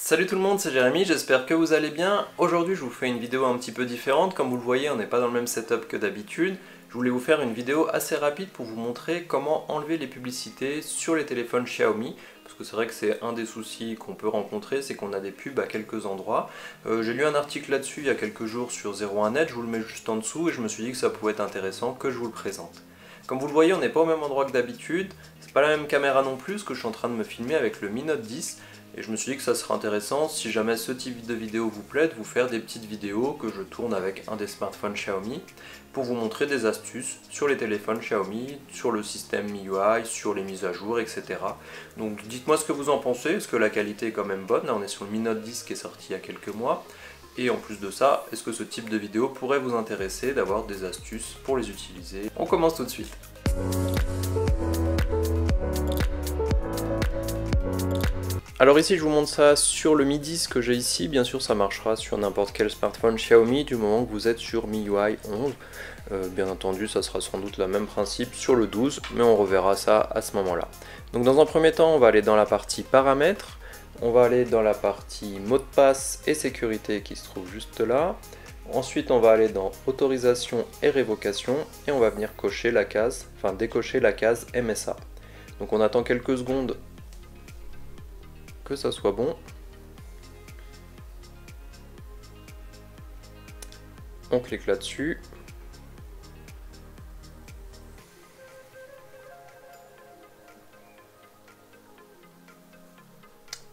Salut tout le monde, c'est Jérémy, j'espère que vous allez bien. Aujourd'hui je vous fais une vidéo un petit peu différente, comme vous le voyez on n'est pas dans le même setup que d'habitude. Je voulais vous faire une vidéo assez rapide pour vous montrer comment enlever les publicités sur les téléphones Xiaomi. Parce que c'est vrai que c'est un des soucis qu'on peut rencontrer, c'est qu'on a des pubs à quelques endroits. J'ai lu un article là-dessus il y a quelques jours sur 01net, je vous le mets juste en dessous et je me suis dit que ça pouvait être intéressant que je vous le présente. Comme vous le voyez on n'est pas au même endroit que d'habitude, c'est pas la même caméra non plus, parce que je suis en train de me filmer avec le Mi Note 10. Et je me suis dit que ça serait intéressant, si jamais ce type de vidéo vous plaît, de vous faire des petites vidéos que je tourne avec un des smartphones Xiaomi pour vous montrer des astuces sur les téléphones Xiaomi, sur le système MIUI, sur les mises à jour, etc. Donc dites-moi ce que vous en pensez, est-ce que la qualité est quand même bonne? Là on est sur le Mi Note 10 qui est sorti il y a quelques mois. Et en plus de ça, est-ce que ce type de vidéo pourrait vous intéresser d'avoir des astuces pour les utiliser? On commence tout de suite. Alors ici je vous montre ça sur le Mi 10 que j'ai ici, bien sûr ça marchera sur n'importe quel smartphone Xiaomi du moment que vous êtes sur MIUI 11. Bien entendu ça sera sans doute le même principe sur le 12, mais on reverra ça à ce moment là. Donc dans un premier temps on va aller dans la partie paramètres, on va aller dans la partie mot de passe et sécurité qui se trouve juste là. Ensuite on va aller dans autorisation et révocation et on va venir cocher la case, enfin décocher la case MSA. Donc on attend quelques secondes que ça soit bon. On clique là-dessus.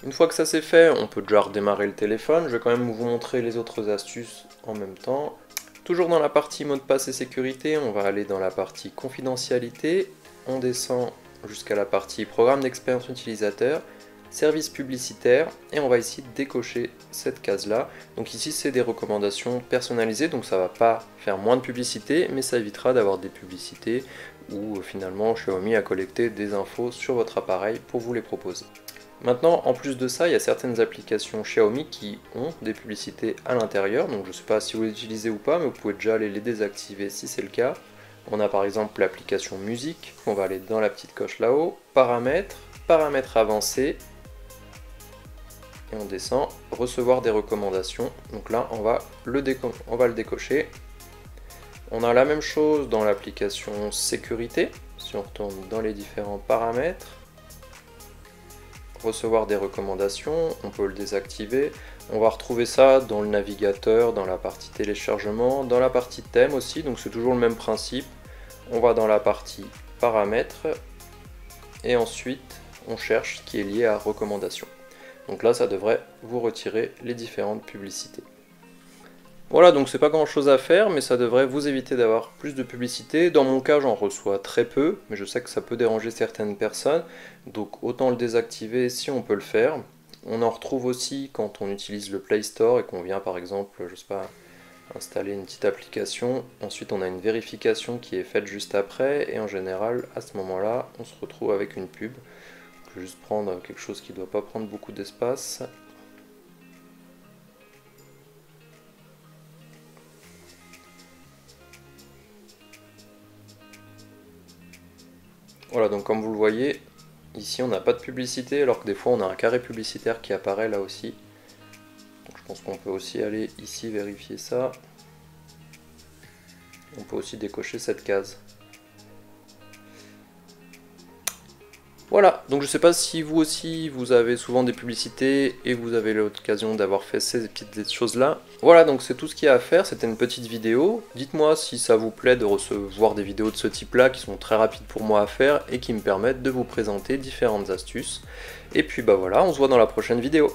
Une fois que ça c'est fait, on peut déjà redémarrer le téléphone. Je vais quand même vous montrer les autres astuces en même temps. Toujours dans la partie mot de passe et sécurité, on va aller dans la partie confidentialité. On descend jusqu'à la partie programme d'expérience utilisateur, service publicitaire, et on va ici décocher cette case là. Donc ici c'est des recommandations personnalisées, donc ça va pas faire moins de publicité, mais ça évitera d'avoir des publicités où finalement Xiaomi a collecté des infos sur votre appareil pour vous les proposer. Maintenant, en plus de ça, il y a certaines applications Xiaomi qui ont des publicités à l'intérieur, donc je ne sais pas si vous les utilisez ou pas, mais vous pouvez déjà aller les désactiver si c'est le cas. On a par exemple l'application musique, on va aller dans la petite coche là-haut, paramètres, paramètres avancés, et on descend, recevoir des recommandations, donc là on va le décocher. On a la même chose dans l'application sécurité, si on retourne dans les différents paramètres, recevoir des recommandations, on peut le désactiver. On va retrouver ça dans le navigateur, dans la partie téléchargement, dans la partie thème aussi, donc c'est toujours le même principe. On va dans la partie paramètres, et ensuite on cherche ce qui est lié à recommandations. Donc là ça devrait vous retirer les différentes publicités. Voilà, donc c'est pas grand chose à faire, mais ça devrait vous éviter d'avoir plus de publicité. Dans mon cas j'en reçois très peu, mais je sais que ça peut déranger certaines personnes, donc autant le désactiver si on peut le faire. On en retrouve aussi quand on utilise le Play Store et qu'on vient par exemple, je sais pas, installer une petite application. Ensuite on a une vérification qui est faite juste après, et en général à ce moment là on se retrouve avec une pub. Je vais juste prendre quelque chose qui ne doit pas prendre beaucoup d'espace. Voilà, donc comme vous le voyez, ici on n'a pas de publicité, alors que des fois on a un carré publicitaire qui apparaît là aussi. Donc je pense qu'on peut aussi aller ici vérifier ça. On peut aussi décocher cette case. Voilà, donc je sais pas si vous aussi vous avez souvent des publicités et vous avez l'occasion d'avoir fait ces petites choses là. Voilà, donc c'est tout ce qu'il y a à faire, c'était une petite vidéo. Dites-moi si ça vous plaît de recevoir des vidéos de ce type là qui sont très rapides pour moi à faire et qui me permettent de vous présenter différentes astuces. Et puis bah voilà, on se voit dans la prochaine vidéo.